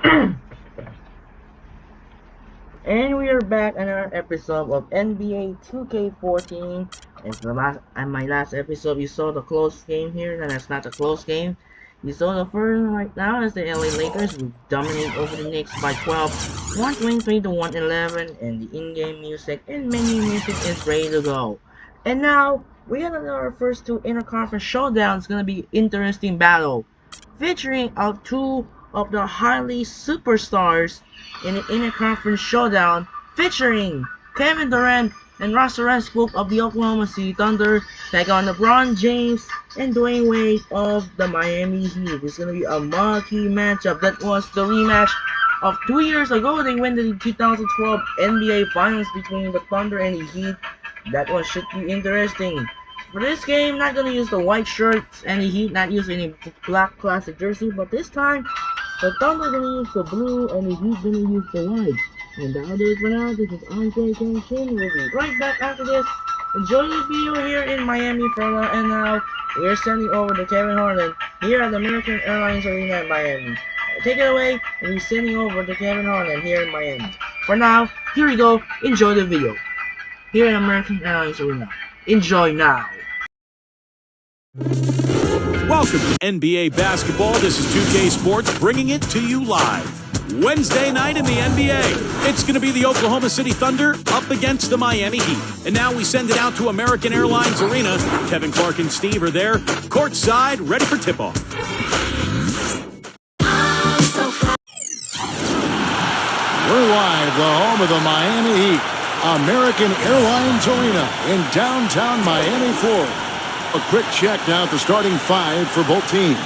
And we are back on our episode of NBA 2K14. And my last episode, you saw the close game here, and that's not a close game. You saw the first right now as the LA Lakers will dominate over the Knicks by 12, 123 to 111, and the in-game music and menu music is ready to go. And now we got our first two interconference showdowns. It's gonna be interesting battle, featuring our two of the highly superstars in the interconference showdown, featuring Kevin Durant and Russell Westbrook of the Oklahoma City Thunder take on LeBron James and Dwayne Wade of the Miami Heat. It's going to be a marquee matchup. That was the rematch of 2 years ago. They went to the 2012 NBA Finals between the Thunder and the Heat. That one should be interesting. For this game, not going to use the white shirts and the Heat not using any black classic jersey, but this time the Thunder gonna use the blue and the Heat gonna use the white. And that'll do it for now. This is Andre Kenshin. We'll be right back after this. Enjoy the video here in Miami, Florida. And now we're sending over to Kevin Harlan here at the American Airlines Arena in Miami. Take it away, and we're sending over to Kevin Harlan here in Miami. For now, here we go. Enjoy the video here in American Airlines Arena. Enjoy now. Welcome to NBA basketball. This is 2K Sports bringing it to you live. Wednesday night in the NBA. It's going to be the Oklahoma City Thunder up against the Miami Heat. And now we send it out to American Airlines Arena. Kevin Clark and Steve are there, courtside, ready for tip-off. We're live, the home of the Miami Heat. American Airlines Arena in downtown Miami, Florida. A quick check now at the starting five for both teams.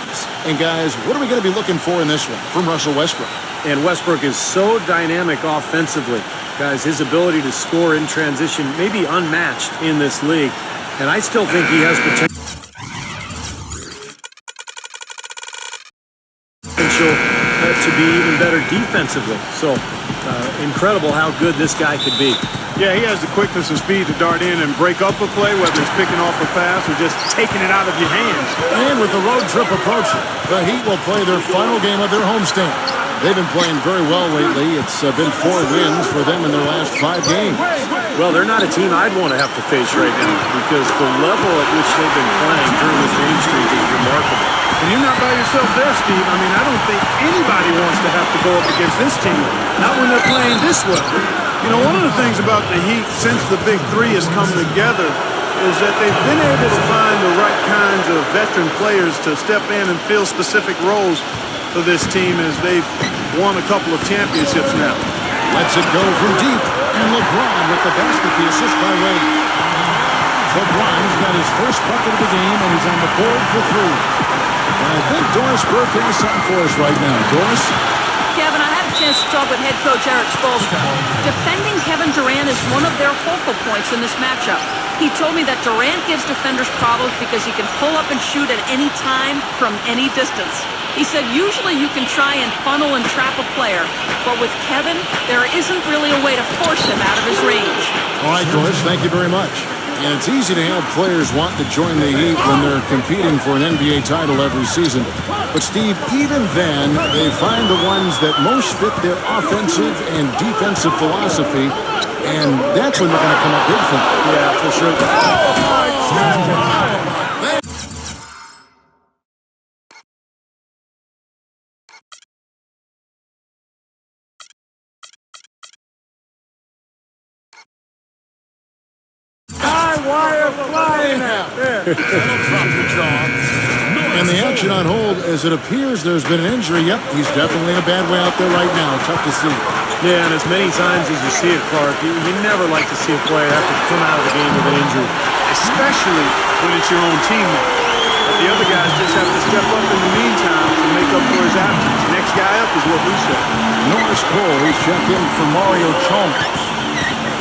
And guys, what are we going to be looking for in this one from Russell Westbrook? And Westbrook is so dynamic offensively. Guys, his ability to score in transition may be unmatched in this league. And I still think he has potential to be even better defensively. So, incredible how good this guy could be. Yeah, he has the quickness and speed to dart in and break up a play, whether it's picking off a pass or just taking it out of your hands. And with the road trip approaching, the Heat will play their final game of their homestand. They've been playing very well lately. It's been 4 wins for them in their last 5 games. Well, they're not a team I'd want to have to face right now because the level at which they've been playing during this game streak is remarkable. And you're not by yourself there, Steve. I mean, I don't think anybody wants to have to go up against this team, not when they're playing this well. You know, one of the things about the Heat since the Big Three has come together is that they've been able to find the right kinds of veteran players to step in and fill specific roles for this team as they've won a couple of championships now. Lets it go from deep, and LeBron with the basket, the assist by Wade. LeBron's got his first bucket of the game, and he's on the board for 3. And I think Doris Burke has something for us right now. Doris? Kevin, I had a chance to talk with head coach Eric Spoelstra. Defending Kevin Durant is one of their focal points in this matchup. He told me that Durant gives defenders problems because he can pull up and shoot at any time from any distance. He said usually you can try and funnel and trap a player, but with Kevin, there isn't really a way to force him out of his range. All right, Doris, thank you very much. And it's easy to have players want to join the Heat when they're competing for an NBA title every season. But, Steve, even then, they find the ones that most fit their offensive and defensive philosophy, and that's when they're going to come up big for them. Yeah, for sure. Wire flying out there. And the action on hold, as it appears there's been an injury. Yep, he's definitely in a bad way out there right now. Tough to see. Yeah, and as many times as you see it, Clark, you never like to see a player have to come out of the game with an injury. Especially when it's your own teammate. But the other guys just have to step up in the meantime to make up for his absence. Next guy up is what we say. Norris Cole, he's checked in for Mario Chalmers.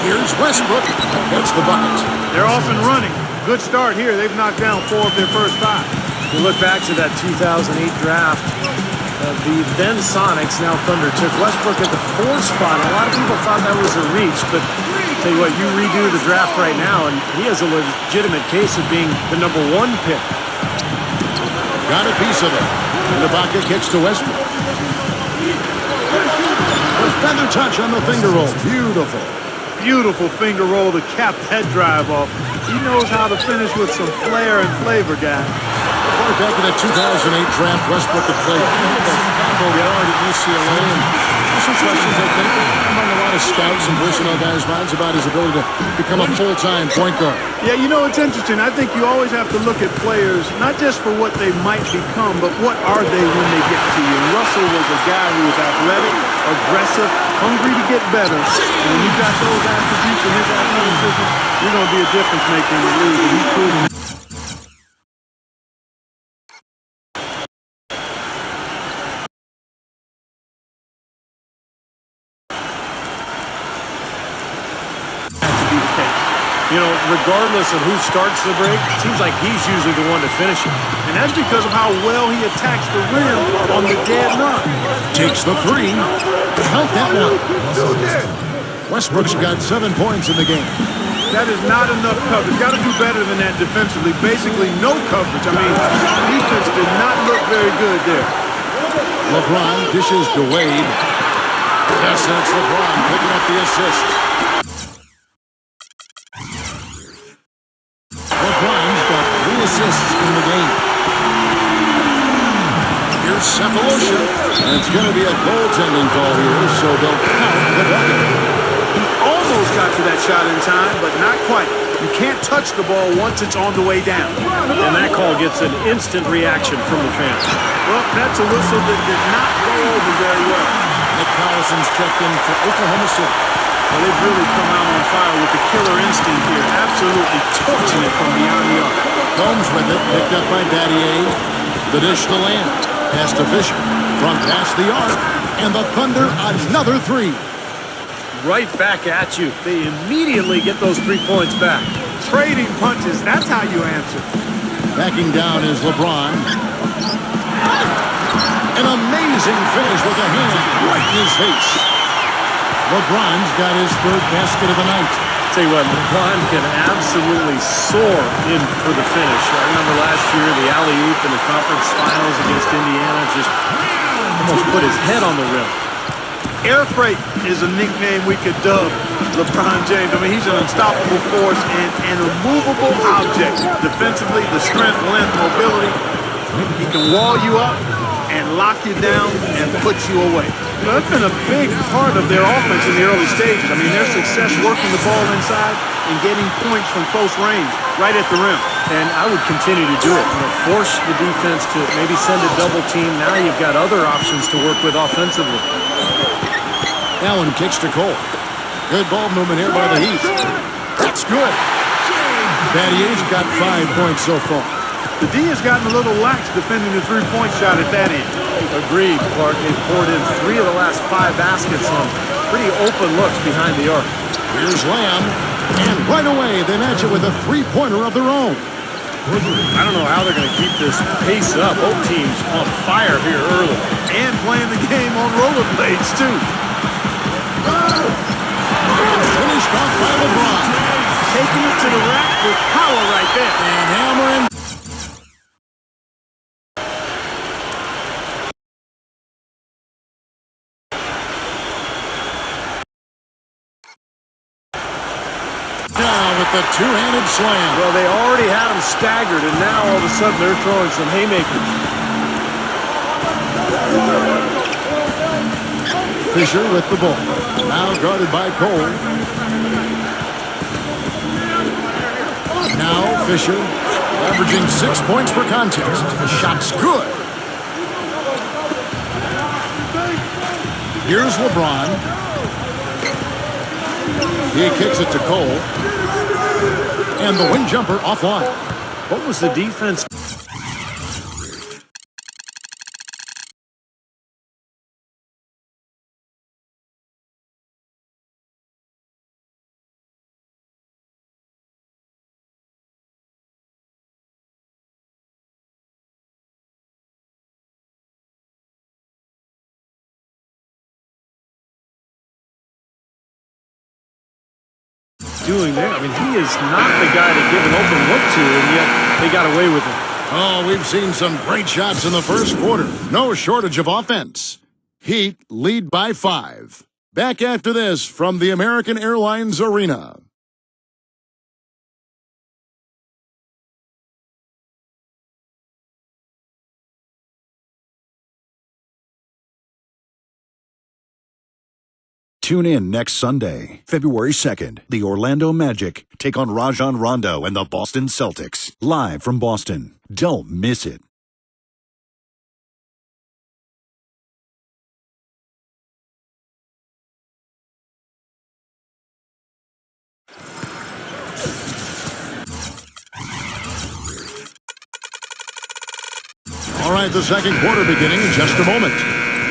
Here's Westbrook against the bucket. They're off and running. Good start here. They've knocked down 4 of their first 5. You look back to that 2008 draft, the then Sonics, now Thunder, took Westbrook at the 4 spot. A lot of people thought that was a reach, but tell you what, you redo the draft right now, and he has a legitimate case of being the #1 pick. Got a piece of it. And the bucket gets to Westbrook. Feather touch on the finger roll. Beautiful. Beautiful finger roll to cap that drive off. He knows how to finish with some flair and flavor, guy. Back in the 2008 draft, Westbrook had played combo guard at UCLA, and there's some questions, I think, among a lot of scouts and personnel guys' minds about his ability to become a full-time point guard. Yeah, you know, it's interesting. I think you always have to look at players, not just for what they might become, but what are they when they get to you. And Russell was a guy who was athletic, aggressive, hungry to get better. And when you got those attributes in his athleticism, you're going to be a difference maker in the league, and he's proven it. You know, regardless of who starts the break, it seems like he's usually the one to finish it. And that's because of how well he attacks the rim on the dead knock. Takes the three. Count that one. Westbrook's got 7 points in the game. That is not enough coverage. Got to do better than that defensively. Basically, no coverage. I mean, defense did not look very good there. LeBron dishes to Wade. Yes, that's LeBron picking up the assist. LeBron's got 3 assists in the game. Here's Cephalosha. And it's going to be a goaltending call here, so they'll count the bucket. He almost got to that shot in time, but not quite. You can't touch the ball once it's on the way down. And that call gets an instant reaction from the fans. Well, that's a whistle that did not go over very well. Nick Collison's checked in for Oklahoma City. Well, they've really come out on fire with the killer instinct here, absolutely torching it from beyond the arc. Combs with it, picked up by Battier. The dish to Lamb. Pass to Fisher. From past the arc. And the Thunder, another 3. Right back at you. They immediately get those 3 points back. Trading punches, that's how you answer. Backing down is LeBron. An amazing finish with a hand right in his face. LeBron's got his 3rd basket of the night. Tell you what, LeBron can absolutely soar in for the finish. I remember last year, the alley-oop in the conference finals against Indiana just almost put his head on the rim. Air freight is a nickname we could dub LeBron James. I mean, he's an unstoppable force and an immovable object. Defensively, the strength, length, mobility. He can wall you up and lock you down and put you away. You know, that's been a big part of their offense in the early stages. I mean, their success working the ball inside and getting points from close range, right at the rim. And I would continue to do it. You know, force the defense to maybe send a double team. Now you've got other options to work with offensively. Allen kicks to Cole. Good ball movement here by the Heat. That's good. Battier's got 5 points so far. The D has gotten a little lax defending the three-point shot at that end. Agreed, Clark. They've poured in 3 of the last 5 baskets on pretty open looks behind the arc. Here's Lamb. And right away, they match it with a 3-pointer of their own. I don't know how they're going to keep this pace up. Both teams on fire here early. And playing the game on rollerblades, too. Finished off by LeBron. Taking it to the rack with power right there. And hammering. Now with the 2-handed slam. Well, they already had him staggered, and now all of a sudden they're throwing some haymakers. Fisher with the ball. Now guarded by Cole. Now Fisher averaging 6 points per contest. The shot's good. Here's LeBron. He kicks it to Cole. And the wing jumper offline. What was the defense? Doing there. I mean, he is not the guy to give an open look to, and yet they got away with it. Oh, we've seen some great shots in the first quarter. No shortage of offense. Heat lead by 5. Back after this from the American Airlines Arena. Tune in next Sunday, February 2nd. The Orlando Magic take on Rajon Rondo and the Boston Celtics. Live from Boston. Don't miss it. All right, the second quarter beginning in just a moment.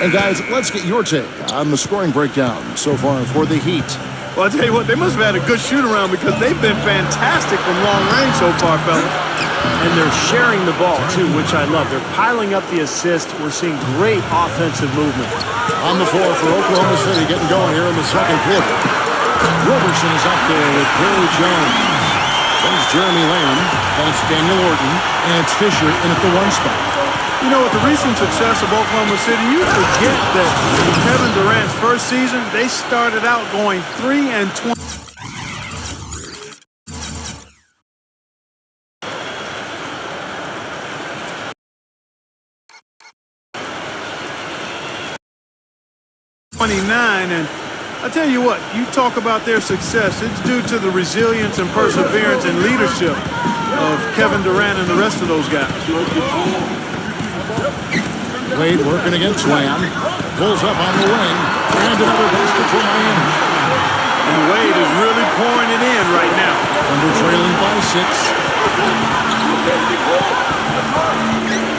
And guys, let's get your take on the scoring breakdown so far for the Heat. Well, I'll tell you what, they must have had a good shoot-around because they've been fantastic from long range so far, fellas. And they're sharing the ball, too, which I love. They're piling up the assist. We're seeing great offensive movement. On the floor for Oklahoma City, getting going here in the second quarter. Roberson is up there with Perry Jones. There's Jeremy Lamb. That's Daniel Orton. And it's Fisher in at the 1 spot. You know, with the recent success of Oklahoma City, you forget that in Kevin Durant's first season, they started out going 3-20. And I tell you what, you talk about their success, it's due to the resilience and perseverance and leadership of Kevin Durant and the rest of those guys. Wade working against Lamb. Pulls up on the wing. And another basket for Miami. And Wade is really pouring it in right now. Under trailing by 6.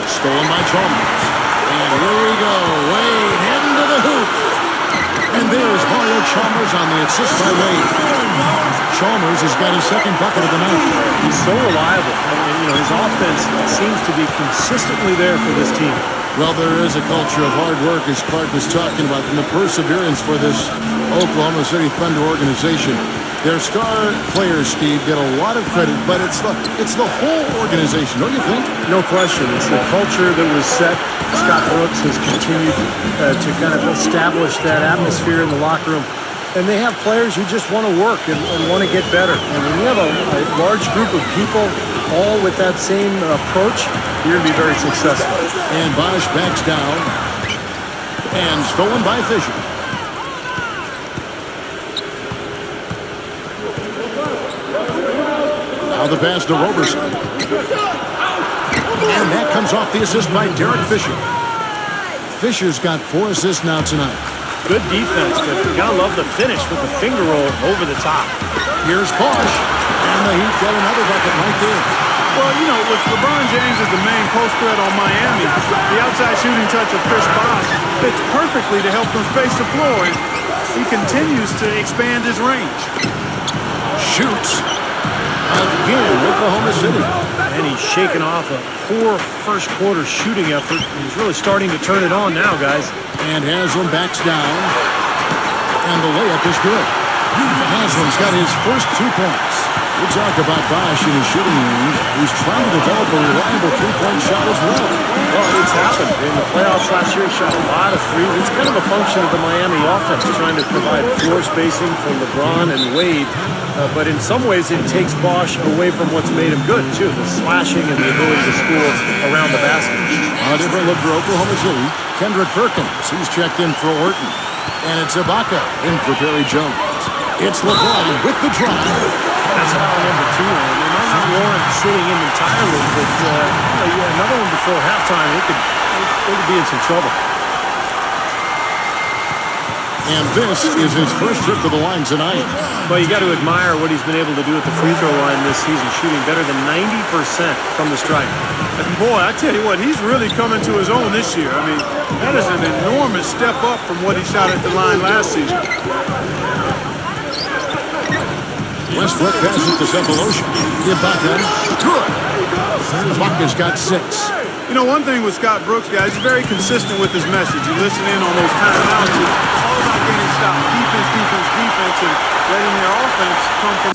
Stolen by Chalmers. And here we go. Wade heading to the hoop. And there's Mario Chalmers on the assist by Wade. Chalmers has got his second bucket of the night. He's so reliable. And, his offense seems to be consistently there for this team. Well, there is a culture of hard work, as Clark was talking about, and the perseverance for this Oklahoma City Thunder organization. Their star players, Steve, get a lot of credit, but it's the whole organization, don't you think? No question. It's the culture that was set. Scott Brooks has continued to kind of establish that atmosphere in the locker room. And they have players who just want to work and want to get better. And when you have a large group of people all with that same approach, you're going to be very successful. And Bosch backs down. And stolen by Fisher. Now the pass to Roberson. And that comes off the assist by Derek Fisher. Fisher's got 4 assists now tonight. Good defense, but you gotta love the finish with the finger roll over the top. Here's Bosch. And the Heat got another bucket right there. Well, with LeBron James as the main post threat on Miami, the outside shooting touch of Chris Bosh fits perfectly to help them space the floor, and he continues to expand his range. Shoots. Again, Oklahoma City. And he's shaking off a poor first quarter shooting effort. He's really starting to turn it on now, guys. And Haslam backs down. And the layup is good. Haslam's got his first 2 points. We'll talk about Bosch in his shooting range. He's trying to develop a reliable 3-point shot as well. Well, it's happened. In the playoffs last year, he shot a lot of threes. It's kind of a function of the Miami offense, trying to provide floor spacing for LeBron and Wade. But in some ways, it takes Bosch away from what's made him good, too. The slashing and the ability to score around the basket. A different look for Oklahoma City. Kendrick Perkins, he's checked in for Orton. And it's Ibaka in for Perry Jones. It's LeBron with the drive. That's foul number 2. And it might not warrant sitting in entirely, but another one before halftime, they could be in some trouble. And this is his first trip to the line tonight. Well, you got to admire what he's been able to do at the free throw line this season, shooting better than 90% from the stripe. And boy, I tell you what, he's really coming to his own this year. I mean, that is an enormous step up from what he shot at the line last season. Westbrook passes to Sefolosha. Ibaka. Good. Ibaka's got 6. One thing with Scott Brooks, guys, he's very consistent with his message. You listen in on those timeouts. It's all about getting stopped. Defense, defense, defense, and letting their offense come from.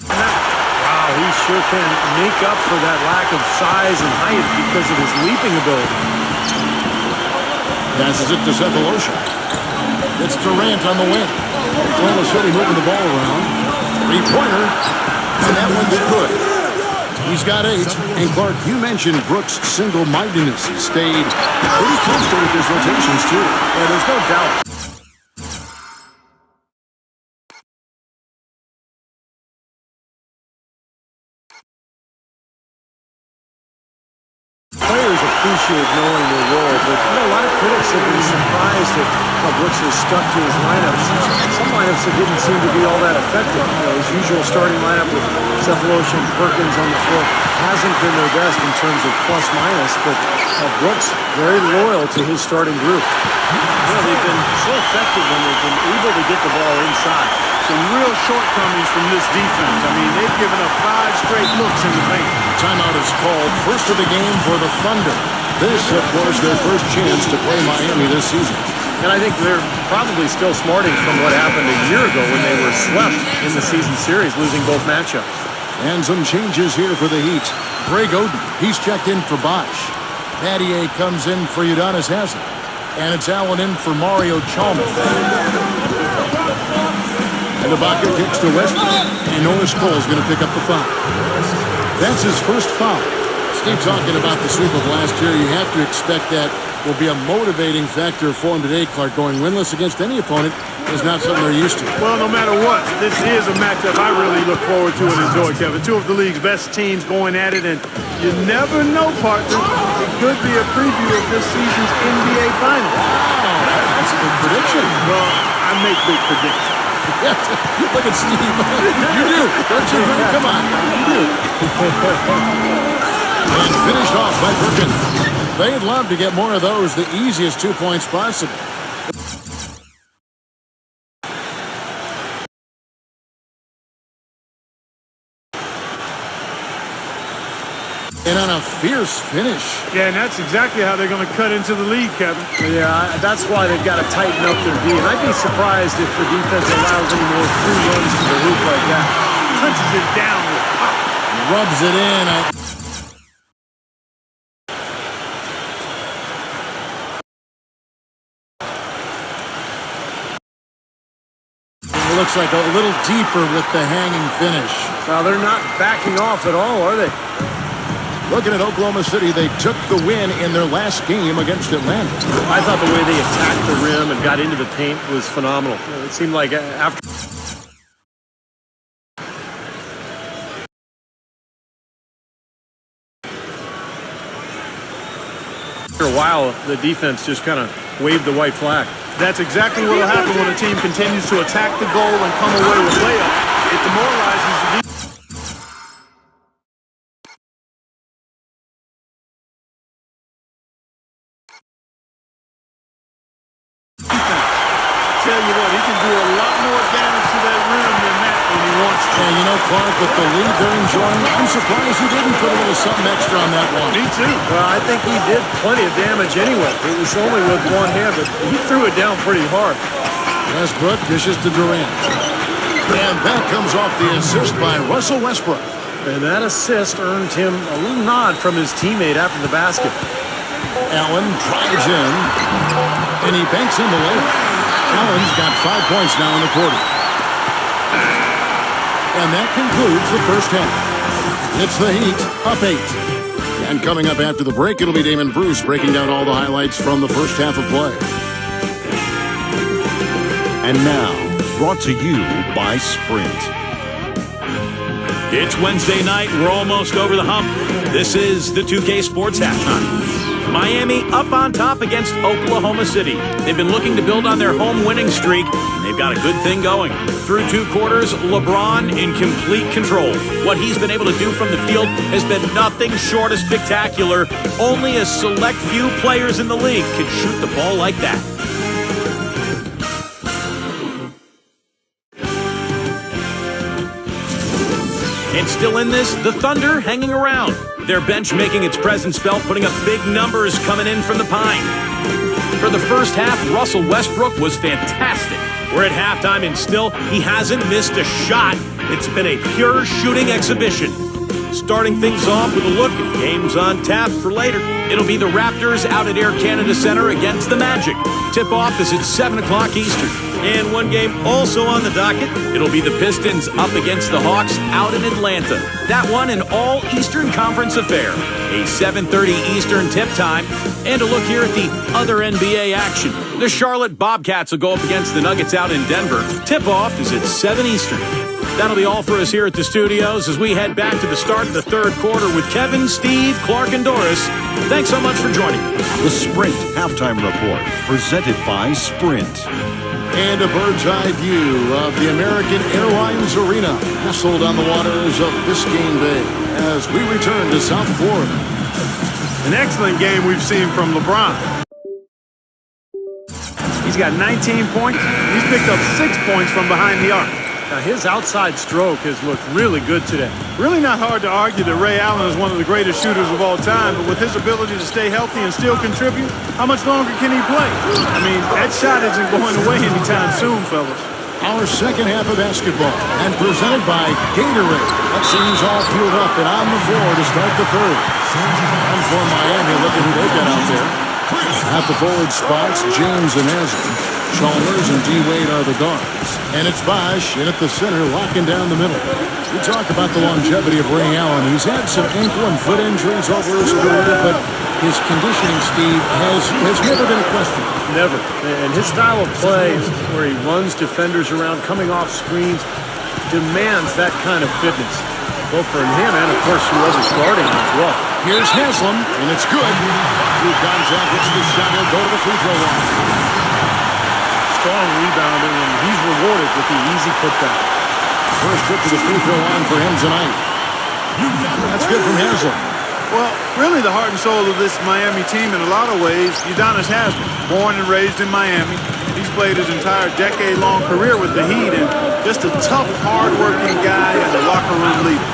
Wow, he sure can make up for that lack of size and height because of his leaping ability. Passes it to Cephalosha. It's Durant on the wing. Oklahoma City moving the ball around. Three-pointer. And that one's good. He's got 8. And Clark, you mentioned Brooks' single-mindedness. He stayed pretty comfortable with his rotations, too. Yeah, there's no doubt. Players appreciate knowing their role, but a lot of critics have been surprised at how Brooks has stuck to his lineups. Some lineups that didn't seem to be all that effective. His usual starting lineup with Cephalosha and Perkins on the floor hasn't been their best in terms of plus-minus, but Brooks very loyal to his starting group. They've been so effective when they've been able to get the ball inside. Some real shortcomings from this defense. I mean, they've given up 5 straight looks in the paint. Timeout is called. First of the game for the Thunder. This, of course, their first chance to play Miami this season. And I think they're probably still smarting from what happened a year ago when they were swept in the season series, losing both matchups. And some changes here for the Heat. Greg Oden, he's checked in for Bosch. Battier comes in for Udonis Haslem. And it's Allen in for Mario Chalmers. And Ibaka kicks to Westbrook. And Norris Cole's going to pick up the foul. That's his first foul. Steve talking about the sweep of last year. You have to expect that will be a motivating factor for him today, Clark. Going winless against any opponent is not something they're used to. Well, no matter what, this is a matchup I really look forward to and enjoy, Kevin. 2 of the league's best teams going at it, and you never know, partner. It could be a preview of this season's NBA Finals. Wow, that's a big prediction. Well, I make big predictions. Look at Steve. You do, don't you? Come on, you do. And finished off by Perkins. They'd love to get more of those, the easiest 2 points possible. And on a fierce finish. Yeah, and that's exactly how they're going to cut into the lead, Kevin. Yeah, that's why they've got to tighten up their D. And I'd be surprised if the defense allows any more free runs to the hoop like that. Punches it down with pop. Rubs it in. It looks like a little deeper with the hanging finish. Well, they're not backing off at all, are they? Looking at Oklahoma City, they took the win in their last game against Atlanta. I thought the way they attacked the rim and got into the paint was phenomenal. It seemed like after a while, the defense just kind of waved the white flag. That's exactly what will happen when a team continues to attack the goal and come away with layups. It demoralizes the defense. Tell you what, he can do a lot more damage to that rim than that when he wants to. And you know, Clark, with the lead they're enjoying, I'm surprised he didn't put a little something extra on that one. Me too. Well, I think he did plenty of damage anyway. It was only with one hand, but he threw it down pretty hard. Westbrook dishes to Durant. And that comes off the assist by Russell Westbrook. And that assist earned him a little nod from his teammate after the basket. Allen drives in, and he banks in the layup. Allen's got 5 points now in the quarter. And that concludes the first half. It's the Heat, up 8. And coming up after the break, it'll be Damon Bruce breaking down all the highlights from the first half of play. And now, brought to you by Sprint. It's Wednesday night. We're almost over the hump. This is the 2K Sports Halftime. Miami up on top against Oklahoma City. They've been looking to build on their home winning streak, and they've got a good thing going. Through 2 quarters, LeBron in complete control. What he's been able to do from the field has been nothing short of spectacular. Only a select few players in the league can shoot the ball like that. And still in this, the Thunder hanging around. Their bench making its presence felt, putting up big numbers coming in from the Pine. For the first half, Russell Westbrook was fantastic. We're at halftime, and still, he hasn't missed a shot. It's been a pure shooting exhibition. Starting things off with a look at games on tap for later. It'll be the Raptors out at Air Canada Centre against the Magic. Tip-off is at 7 o'clock Eastern. And one game also on the docket. It'll be the Pistons up against the Hawks out in Atlanta. That one an all-Eastern Conference affair. A 7:30 Eastern tip time. And a look here at the other NBA action. The Charlotte Bobcats will go up against the Nuggets out in Denver. Tip-off is at 7 Eastern. That'll be all for us here at the studios as we head back to the start of the third quarter with Kevin, Steve, Clark, and Doris. Thanks so much for joining me. The Sprint Halftime Report, presented by Sprint. And a bird's-eye view of the American Airlines Arena, nestled on the waters of Biscayne Bay, as we return to South Florida. An excellent game we've seen from LeBron. He's got 19 points. He's picked up 6 points from behind the arc. Now, his outside stroke has looked really good today. Really not hard to argue that Ray Allen is one of the greatest shooters of all time, but with his ability to stay healthy and still contribute, how much longer can he play? I mean, that shot isn't going away anytime soon, fellas. Our second half of basketball, and presented by Gatorade. That seems all fueled up and on the floor to start the third. And for Miami, look at who they've got out there. At the forward spots, James and Haslam. Chalmers and D-Wade are the guards. And it's Bosh in at the center, locking down the middle. We talk about the longevity of Ray Allen. He's had some ankle and foot injuries over his career, but his conditioning, Steve, has never been a question. Never. And his style of play, where he runs defenders around, coming off screens, demands that kind of fitness. Both for him and, of course, whoever's guarding him as well. Here's Haslam, and it's good. Through contact, gets the shot. He'll go to the free throw line. Strong rebounder, and he's rewarded with the easy putback. First trip to the free throw line for him tonight. That's good from Haslam. Well, really the heart and soul of this Miami team in a lot of ways, Udonis Haslam. Born and raised in Miami. He's played his entire decade-long career with the Heat, and just a tough, hard-working guy and a locker room leader.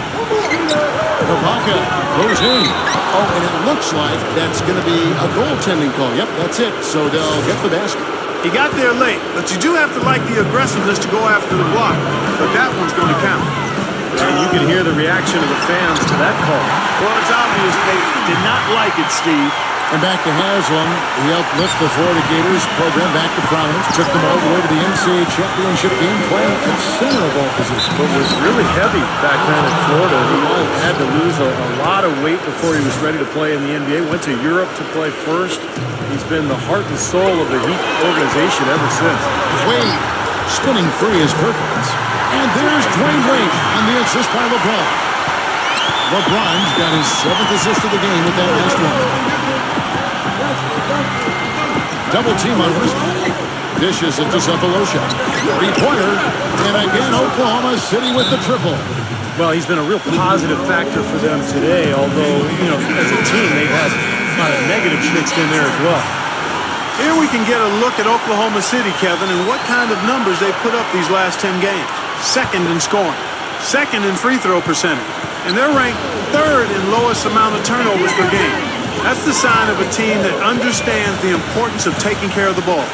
Ibaka goes in. Oh, and it looks like that's going to be a goaltending call. Yep, that's it. So they'll get the basket. He got there late, but you do have to like the aggressiveness to go after the block. But that one's going to count. And you can hear the reaction of the fans to that call. Well, it's obvious they did not like it, Steve. And back to Haslam. He helped lift the Florida Gators program back to prominence. Took them all the way to the NCAA championship game, playing at center of all positions. But was really heavy back then in Florida. He had to lose a lot of weight before he was ready to play in the NBA. Went to Europe to play first. He's been the heart and soul of the Heat organization ever since. Wade spinning free is Perkins. And there's Dwayne Wade on the assist by LeBron. LeBron's got his 7th assist of the game with that last one. Double team on Brisbane. Dishes it to Cephalosha. Three-pointer. And again, Oklahoma City with the triple. Well, he's been a real positive factor for them today, although, as a team, they've had a lot of negatives mixed in there as well. Here we can get a look at Oklahoma City, Kevin, and what kind of numbers they put up these last 10 games. Second in scoring. Second in free throw percentage. And they're ranked third in lowest amount of turnovers per game. That's the sign of a team that understands the importance of taking care of the ball.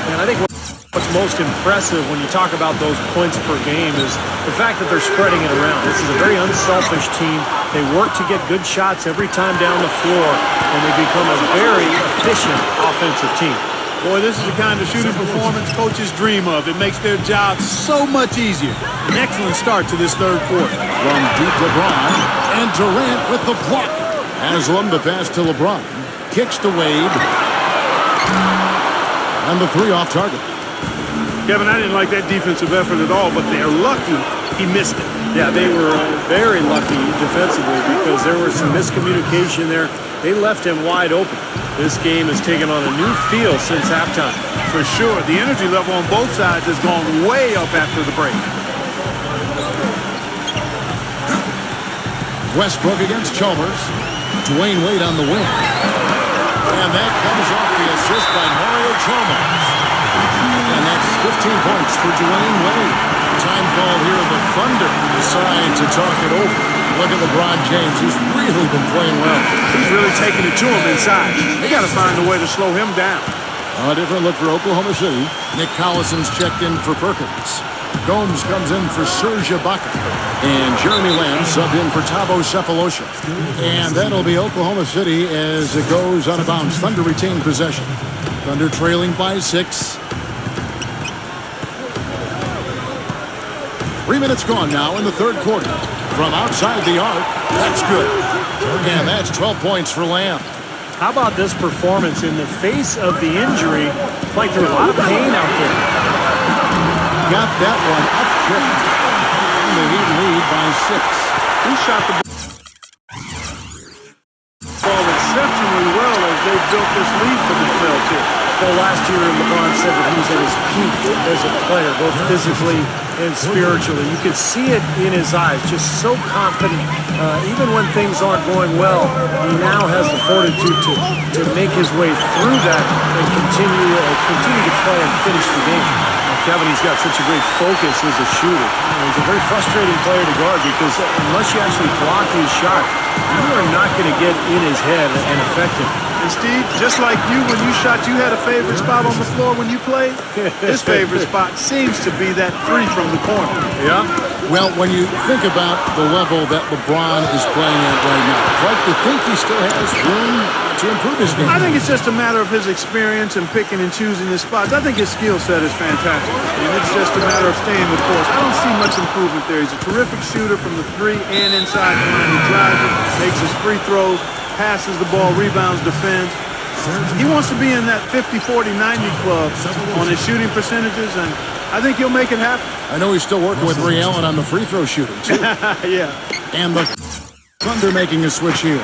And I think what's most impressive when you talk about those points per game is the fact that they're spreading it around. This is a very unselfish team. They work to get good shots every time down the floor, and they become a very efficient offensive team. Boy, this is the kind of shooting performance coaches dream of. It makes their job so much easier. An excellent start to this third quarter. From deep LeBron, and Durant with the block. Haslam the pass to LeBron. Kicks to Wade. And the three off target. Kevin, I didn't like that defensive effort at all, but they're lucky he missed it. Yeah, they were very lucky defensively because there was some miscommunication there. They left him wide open. This game has taken on a new feel since halftime. For sure, the energy level on both sides has gone way up after the break. Westbrook against Chalmers. Dwayne Wade on the wing. And that comes off the assist by Mario Chalmers. And that's 15 points for Dwayne Wade. Time call here. The Thunder decide to talk it over. Look at LeBron James. He's really been playing well. He's really taking it to him inside. They got to find a way to slow him down. A different look for Oklahoma City. Nick Collison's checked in for Perkins. Gomes comes in for Serge Ibaka. And Jeremy Lamb subbed in for Thabo Sefolosha. And that'll be Oklahoma City as it goes out of bounds. Thunder retain possession. Thunder trailing by 6. 3 minutes gone now in the third quarter. From outside the arc, that's good. And that's 12 points for Lamb. How about this performance in the face of the injury? Like there's a lot of pain out there. Got that one up quick. And the Heat lead by 6. He shot the ball exceptionally well as they built this lead for themselves here. Well, last year LeBron said that he was at his peak as a player, both physically and spiritually. You could see it in his eyes, just so confident. Even when things aren't going well, he now has the fortitude to make his way through that and continue to play and finish the game. Kevin, he's got such a great focus as a shooter. He's a very frustrating player to guard because unless you actually block his shot, you are not going to get in his head and affect him. And Steve, just like you, when you shot, you had a favorite spot on the floor when you played. His favorite spot seems to be that three from the corner. Yeah? Well, when you think about the level that LeBron is playing at right now, I'd like to think he still has room to improve his game. I think it's just a matter of his experience and picking and choosing his spots. I think his skill set is fantastic. And it's just a matter of staying the course. I don't see much improvement there. He's a terrific shooter from the three and inside the line. He drives it, makes his free throws, passes the ball, rebounds, defends. He wants to be in that 50, 40, 90 club on his shooting percentages, and I think he'll make it happen. I know he's still working with Ray Allen on the free throw shooting, too. Yeah. And the Thunder making a switch here.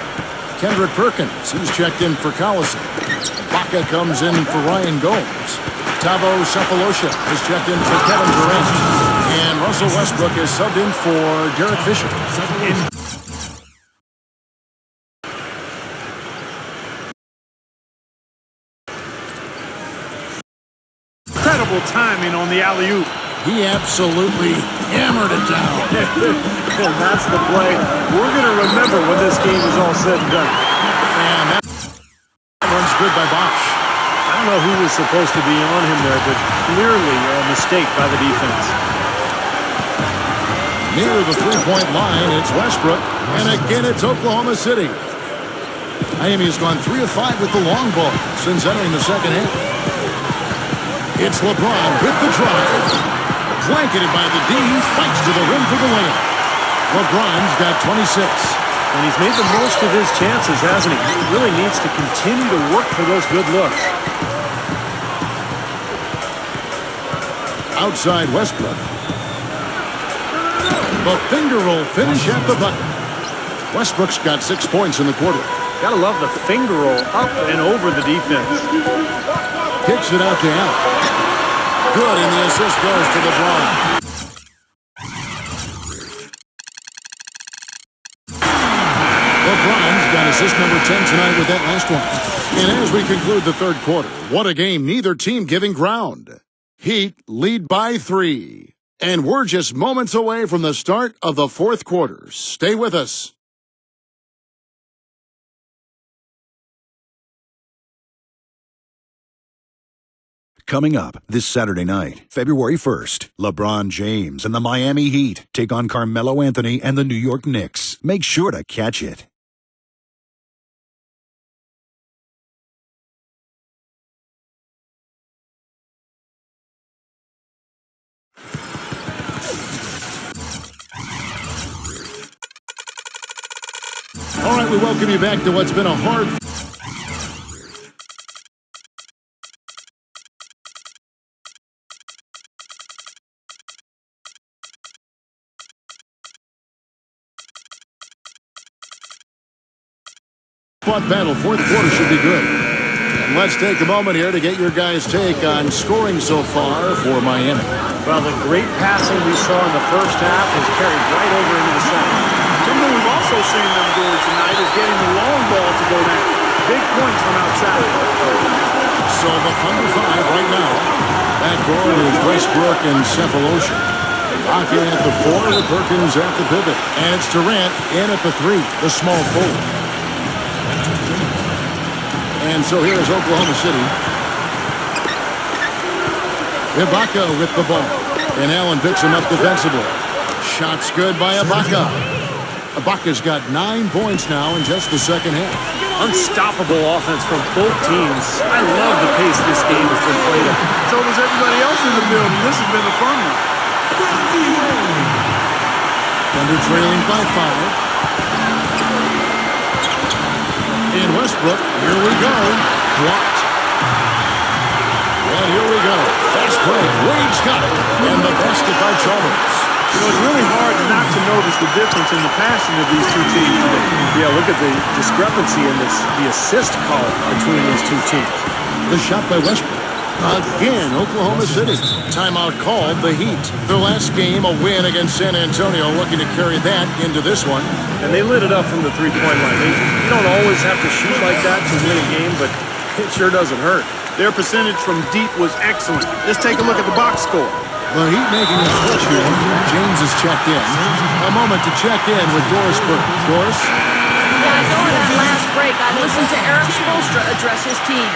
Kendrick Perkins, he's checked in for Collison. Baca comes in for Ryan Gomes. Thabo Sefolosha is checked in for Kevin Durant. And Russell Westbrook is subbed in for Derek Fisher. Incredible timing on the alley-oop. He absolutely hammered it down. And that's the play we're going to remember when this game is all said and done. And that runs good by Bosch. I don't know who was supposed to be on him there, but clearly a mistake by the defense. Near the three-point line, it's Westbrook. And again, it's Oklahoma City. Miami has gone 3 of 5 with the long ball since entering the second half. It's LeBron with the drive. Blanketed by the D, fights to the rim for the layup. LeBron's got 26. And he's made the most of his chances, hasn't he? He really needs to continue to work for those good looks. Outside Westbrook. The finger roll finish at the button. Westbrook's got 6 points in the quarter. Gotta love the finger roll up and over the defense. Kicks it out to Allen. Good, and the assist goes to LeBron. LeBron's got assist number 10 tonight with that last one. And as we conclude the third quarter, what a game, neither team giving ground. Heat lead by 3. And we're just moments away from the start of the fourth quarter. Stay with us. Coming up this Saturday night, February 1st, LeBron James and the Miami Heat take on Carmelo Anthony and the New York Knicks. Make sure to catch it. All right, we welcome you back to what's been a hard battle. Fourth quarter should be good. And let's take a moment here to get your guys' take on scoring so far for Miami. Well, the great passing we saw in the first half has carried right over into the second. Something we've also seen them doing tonight is getting the long ball to go down. Big points from outside. So the Thunder 5 right now. Backcourt is Westbrook and Sefolosha. Baca at the 4, with Perkins at the pivot. And it's Durant in at the 3, the small forward. And so here is Oklahoma City. Ibaka with the ball. And Allen picks him up defensively. Shot's good by Ibaka. Ibaka's got 9 points now in just the second half. Unstoppable offense from both teams. I love the pace this game has been played at. So does everybody else in the building. This has been a fun one. Thunder trailing by 5. In Westbrook, here we go. Blocked. And here we go. Fast break. Wade's got it. And the basket by Chalmers. You know, it's really hard not to notice the difference in the passing of these two teams today. Yeah, look at the discrepancy in the assist column between these two teams. The shot by Westbrook. Again, Oklahoma City. Timeout called the Heat. Their last game, a win against San Antonio, looking to carry that into this one. And they lit it up from the three-point line. You don't always have to shoot like that to win a game, but it sure doesn't hurt. Their percentage from deep was excellent. Let's take a look at the box score. The Heat making a switch here. James is checked in. A moment to check in with Doris Burke. Doris? Yeah, during that last break, I listened to Eric Spoelstra address his team.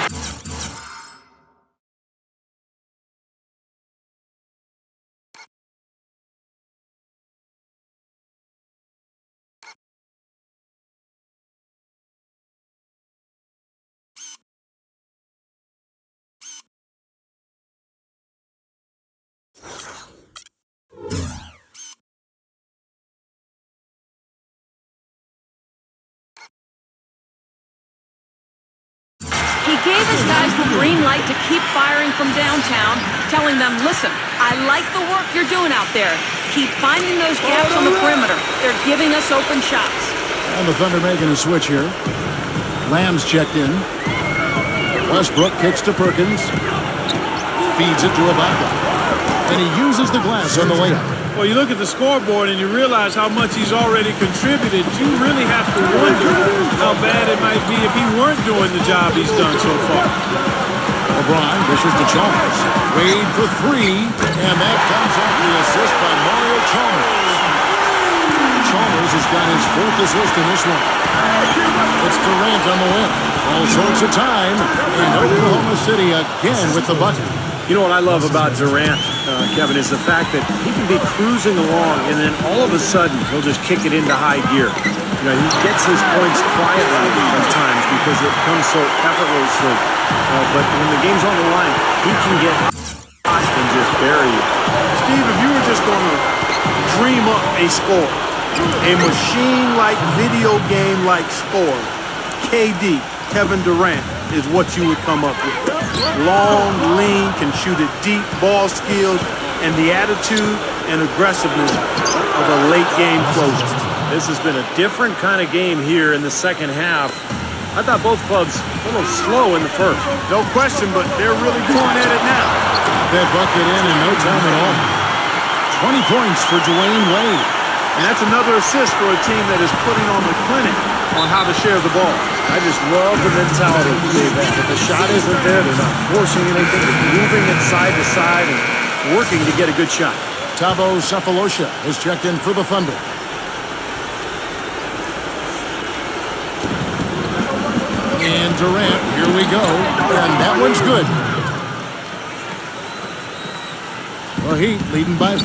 He gave his guys the green light to keep firing from downtown, telling them, listen, I like the work you're doing out there. Keep finding those gaps on the perimeter. They're giving us open shots. And the Thunder making a switch here. Lamb's checked in. Westbrook kicks to Perkins. Feeds it to Ibaka. And he uses the glass on the layup. Well, you look at the scoreboard and you realize how much he's already contributed. You really have to wonder how bad it might be if he weren't doing the job he's done so far. LeBron dishes to Chalmers. Wade for 3. And that comes off the assist by Mario Chalmers. Chalmers has got his 4th assist in this one. It's Durant on the win. All sorts of time. And Oklahoma City again with the bucket. You know what I love about Durant, Kevin, is the fact that he can be cruising along and then all of a sudden he'll just kick it into high gear. You know, he gets his points quietly at times because it comes so effortlessly. But when the game's on the line, he can get hot and just bury you. Steve, if you were just going to dream up a score, a machine-like, video game-like score, KD, Kevin Durant, is what you would come up with. Long, lean, can shoot it deep, ball skills, and the attitude and aggressiveness of a late-game closer. This has been a different kind of game here in the second half. I thought both clubs a little slow in the first. No question, but they're really going at it now. That bucket in no time at all. 20 points for Dwayne Wade. And that's another assist for a team that is putting on the clinic on how to share the ball. I just love the mentality they've had. If the shot isn't there, they're not forcing anything. They're moving it side to side and working to get a good shot. Thabo Sefolosha is checked in for the Thunder. And Durant, here we go. And that one's good. The Heat leading by 5.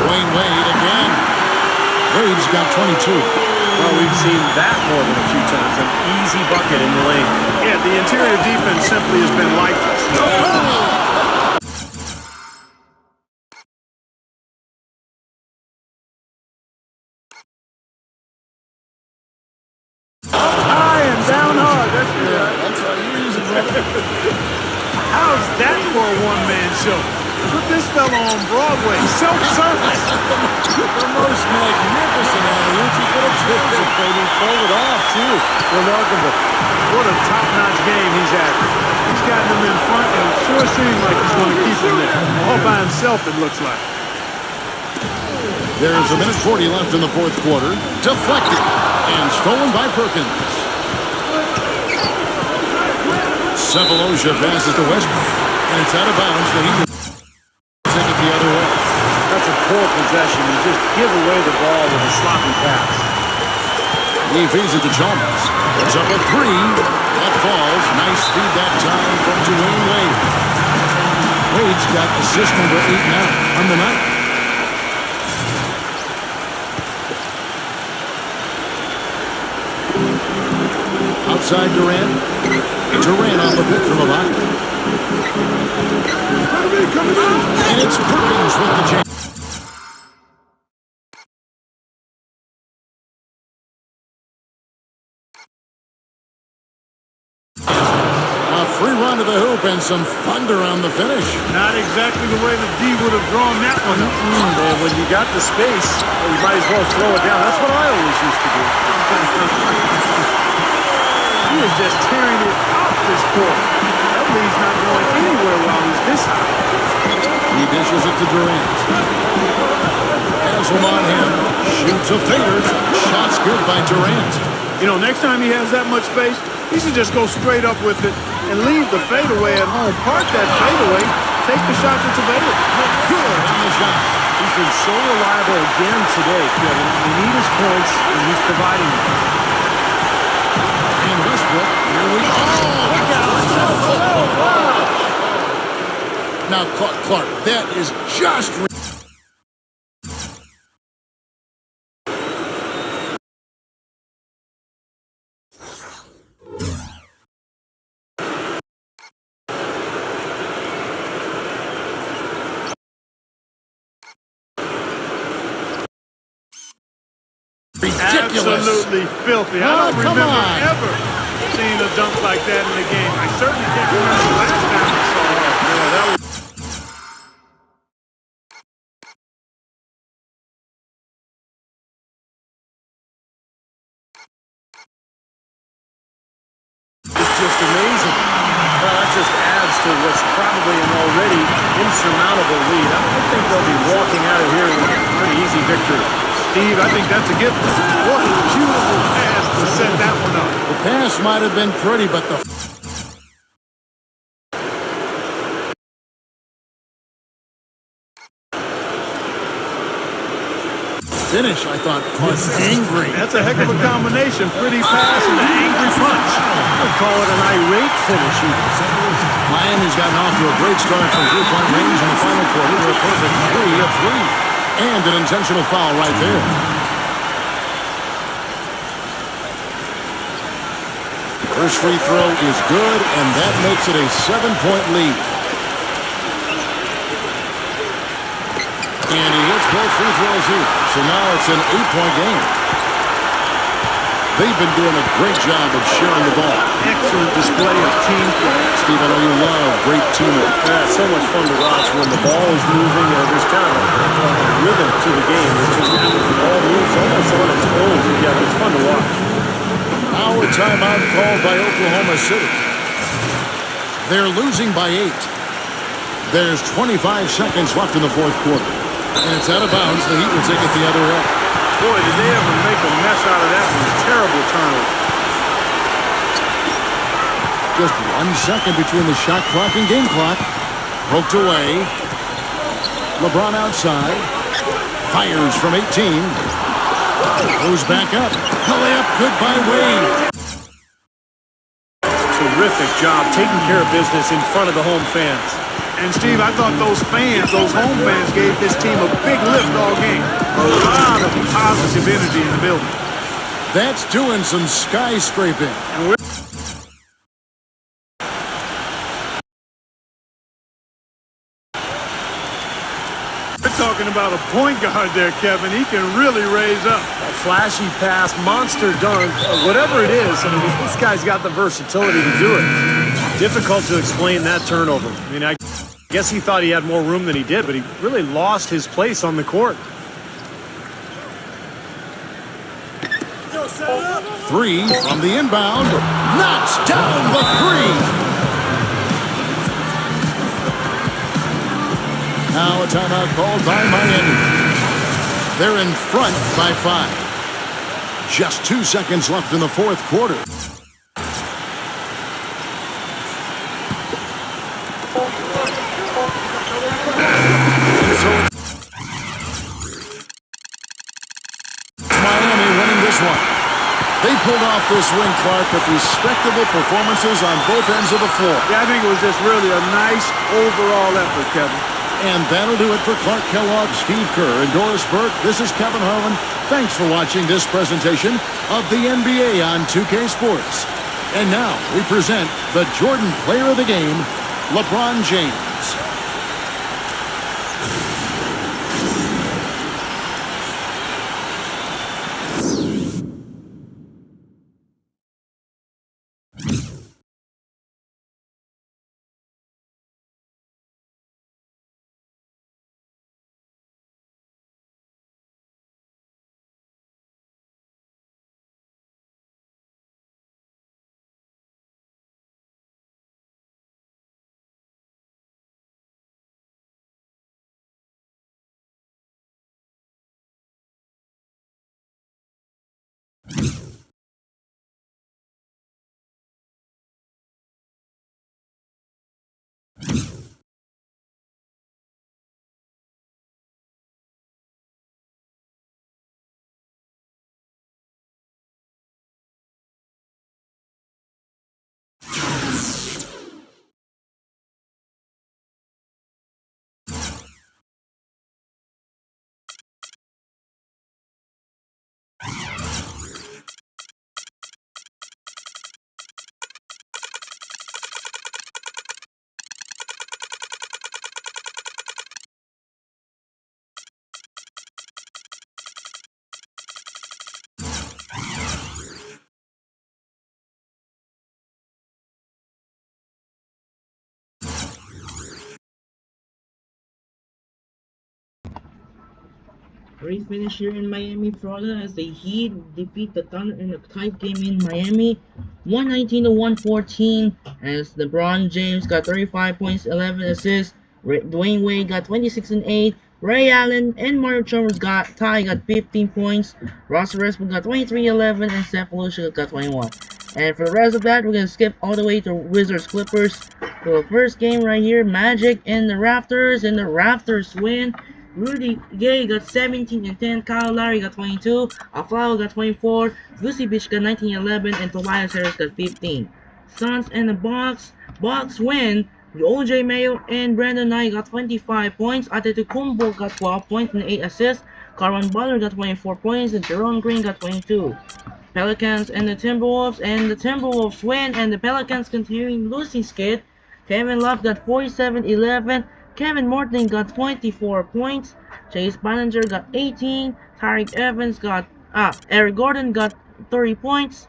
Dwayne Wade again. Wade's got 22. Well, we've seen that more than a few times. An easy bucket in the lane. Yeah, the interior defense simply has been lifeless. High and down hard. That's how you use it, brother. How's that for a one-man show? Put this fella on Broadway. Self-service. The most magnificent alley-oop you could have chosen. He pulled it off, too. Remarkable. What a top-notch game he's having. He's gotten him in front, and it sure seems like he's going to keep him there. All by himself, it looks like. There's a minute 40 left in the fourth quarter. Deflected and stolen by Perkins. Sefolosha passes to Westbrook, and it's out of bounds. The Heat take it the other way. That's a poor possession. You just give away the ball with a sloppy pass. He feeds it to Chalmers. It's up a 3. That falls. Nice feed that time from Dwayne Wade. Wade's got assist number 8 now on the night. Outside Durant. Durant off the pick from Ibaka. And it's Perkins with the jam. A free run to the hoop and some thunder on the finish. Not exactly the way the D would have drawn that one up. Man, when you got the space, you might as well throw it down. That's what I always used to do. He is just tearing it off this court. That lead's not going anywhere while he's this high. He dishes it to Durant. Has him on him. Shoots a fader. Shot's good by Durant. You know, next time he has that much space, he should just go straight up with it and leave the fadeaway at home. Park that fadeaway. Take the shot that's available. Good on the shot. He's been so reliable again today, Kevin. We need his points, and he's providing them. And Westbrook, here we go. Now, Clark, that is just... ridiculous. Absolutely filthy. I don't remember ever seeing a dunk like that in the game. I certainly can't remember the last time I saw it. Yeah, that was... It's just amazing. Well, that just adds to what's probably an already insurmountable lead. I think they'll be walking out of here with a pretty easy victory. Steve, I think that's a gift. What a beautiful pass to set that one up. The pass might have been pretty, but the... finish, I thought, was angry. That's a heck of a combination. Pretty pass and an angry punch. I'd call it an irate finish. Miami's gotten off to a great start from three-point range in the final quarter with a perfect 3 of 3. And an intentional foul right there. First free throw is good, and that makes it a 7-point lead. And he hits both free throws here. So now it's an 8-point game. They've been doing a great job of sharing the ball. Excellent display of team play. Steve, I know you love great teamwork. Yeah, it's so much fun to watch when the ball is moving. There's kind of a rhythm to the game. It just happens. The ball moves almost on its own together. It's fun to watch. Now a timeout called by Oklahoma City. They're losing by 8. There's 25 seconds left in the fourth quarter. And it's out of bounds. The Heat will take it the other way. Boy, did they ever make a mess out of that one. Terrible turnover. Just 1 second between the shot clock and game clock. Poked away. LeBron outside. Fires from 18. Goes back up. The layup good by Wade. Terrific job taking care of business in front of the home fans. And, Steve, I thought those fans, those home fans, gave this team a big lift all game. A lot of positive energy in the building. That's doing some skyscraping. And we're talking about a point guard there, Kevin. He can really raise up. A flashy pass, monster dunk, whatever it is. I mean, this guy's got the versatility to do it. Difficult to explain that turnover. I mean, I guess he thought he had more room than he did, but he really lost his place on the court. 3 from the inbound. Knocks down the 3. Now a timeout called by Miami. They're in front by 5. Just 2 seconds left in the fourth quarter. Miami winning this one. They pulled off this win, Clark, with respectable performances on both ends of the floor. Yeah, I think it was just really a nice overall effort, Kevin. And that'll do it for Clark Kellogg, Steve Kerr, and Doris Burke. This is Kevin Harlan. Thanks for watching this presentation of the NBA on 2K Sports. And now we present the Jordan Player of the Game, LeBron James. Great finish here in Miami, Florida, as the Heat defeat the Thunder in a tight game in Miami, 119-114, as LeBron James got 35 points, 11 assists, Dwayne Wade got 26 and 8, Ray Allen and Mario Chalmers got 15 points, Russell Westbrook got 23, 11, and Steph Curry got 21. And for the rest of that, we're going to skip all the way to Wizards Clippers. For the first game right here, Magic and the Raptors win. Rudy Gay got 17 and 10, Kyle Lowry got 22, Aflalo got 24, Vucevic got 19 and 11, and Tobias Harris got 15. Suns and the Bucks win. OJ Mayo and Brandon Knight got 25 points, Antetokounmpo got 12 points and 8 assists, Caron Butler got 24 points, and Jerome Green got 22. Pelicans and the Timberwolves win, and the Pelicans continuing losing skid. Kevin Love got 47-11. Kevin Morton got 24 points, Chase Ballinger got 18, Tariq Evans got, Eric Gordon got 30 points,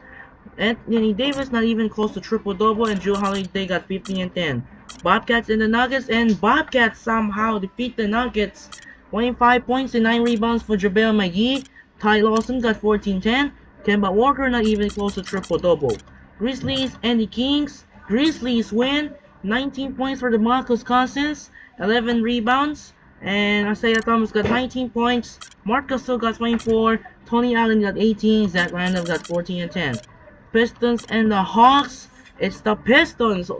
Anthony Davis not even close to triple-double, and Jrue Holiday got 15 and 10. Bobcats and the Nuggets, and Bobcats somehow defeat the Nuggets, 25 points and 9 rebounds for JaVale McGee, Ty Lawson got 14-10, Kemba Walker not even close to triple-double. Grizzlies and the Kings, Grizzlies win, 19 points for the Marcus Cousins, 11 rebounds, and Isaiah Thomas got 19 points, Marc Gasol got 24, Tony Allen got 18, Zach Randolph got 14 and 10. Pistons and the Hawks, it's the Pistons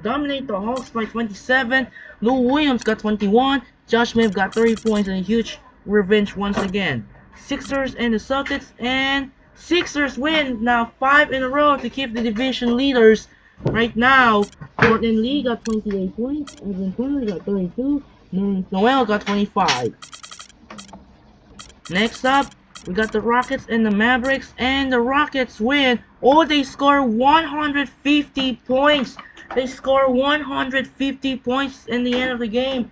dominate the Hawks by 27, Lou Williams got 21, Josh Smith got 30 points, and a huge revenge once again. Sixers and the Celtics, and Sixers win now 5 in a row to keep the division leaders. Right now, Portland Lee got 28 points, Evan Turner got 32, Noel got 25. Next up, we got the Rockets and the Mavericks, and the Rockets win. Oh, they score 150 points. They score 150 points in the end of the game.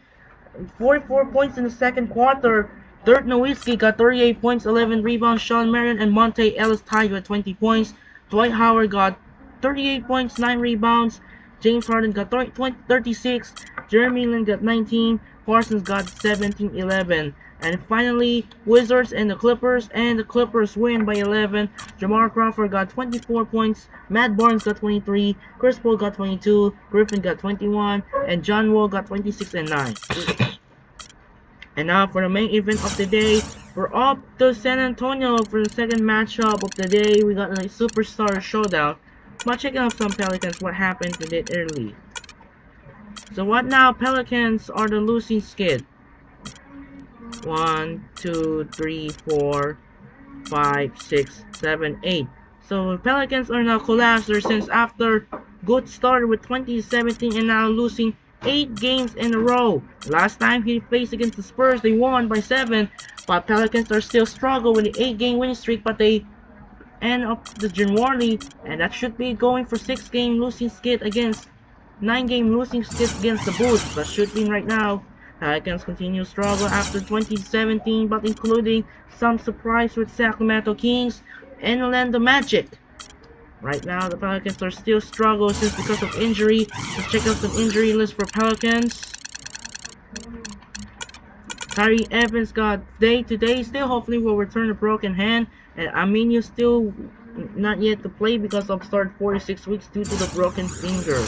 44 points in the second quarter. Dirk Nowitzki got 38 points, 11 rebounds. Shawn Marion and Monte Ellis tied with 20 points. Dwight Howard got 38 points, 9 rebounds. James Harden got 36. Jeremy Lin got 19. Parsons got 17, 11. And finally, Wizards and the Clippers win by 11. Jamal Crawford got 24 points. Matt Barnes got 23. Chris Paul got 22. Griffin got 21. And John Wall got 26 and 9. And now for the main event of the day, we're up to San Antonio for the second matchup of the day. We got a superstar showdown. But checking out some Pelicans, what happened to it early. So what now? Pelicans are the losing skid. 1, 2, 3, 4, 5, 6, 7, 8. So Pelicans are now collapsed since after good start with 2017 and now losing 8 games in a row. Last time he faced against the Spurs, they won by 7, but Pelicans are still struggling with the 8-game winning streak, but they end up the January, and that should be going for 6-game losing skid against 9-game losing skid against the Bulls. That should be right now. Pelicans continue struggle after 2017, but including some surprise with Sacramento Kings and Orlando Magic. Right now, the Pelicans are still struggling since because of injury. Let's check out some injury list for Pelicans. Kyrie Evans got day-to-day still. Hopefully will return a broken hand. And Aminu still not yet to play because of start 46 weeks due to the broken finger.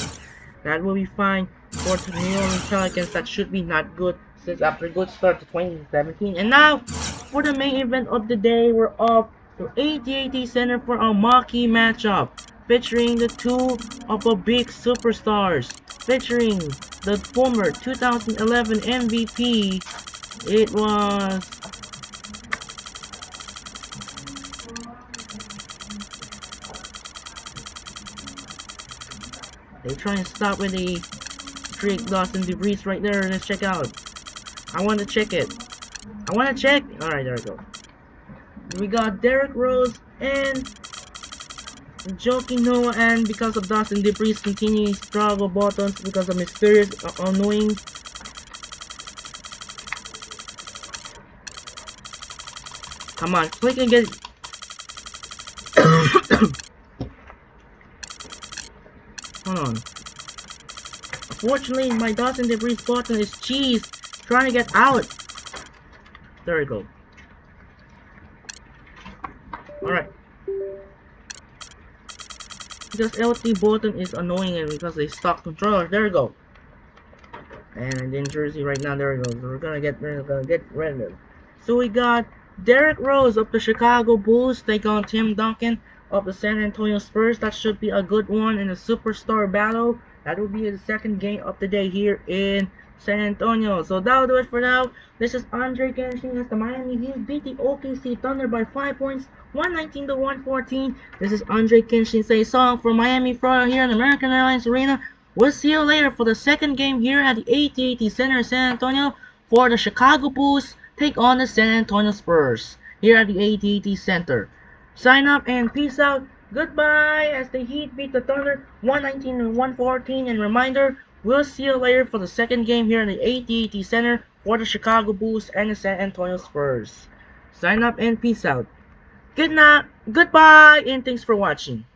That will be fine for the New Orleans Pelicans. That should be not good since after a good start to 2017. And now, for the main event of the day, we're off to AT&T Center for a marquee matchup featuring the two of the big superstars, featuring the former 2011 MVP. It was they try and stop with the Drake Dawson DeVries right there. Let's check out. I want to check it. I want to check. Alright, there we go. We got Derrick Rose and Joakim Noah, and because of Dawson DeVries continuing struggle buttons because of mysterious annoying. Come on, click and get. Hold on. Unfortunately, my Dawson DeVries button is cheese trying to get out. There we go. Alright. Because LT button is annoying and because they stock controller. There we go. And in Jersey right now, there we go. So we're gonna get rid of it. So we got Derrick Rose of the Chicago Bulls take on Tim Duncan of the San Antonio Spurs. That should be a good one in a superstar battle. That will be the second game of the day here in San Antonio. So that'll do it for now. This is Andre Kenshin as the Miami Heat beat the OKC Thunder by 5 points, 119 to 114. This is Andre Kenshin say song for Miami, Florida here in American Airlines Arena. We'll see you later for the second game here at the AT&T Center in San Antonio for the Chicago Bulls take on the San Antonio Spurs here at the AT&T Center. Sign up and peace out. Goodbye as the Heat beat the Thunder 119 to 114. And reminder, we'll see you later for the second game here in the AT&T Center for the Chicago Bulls and the San Antonio Spurs. Sign up and peace out. Good night, goodbye, and thanks for watching.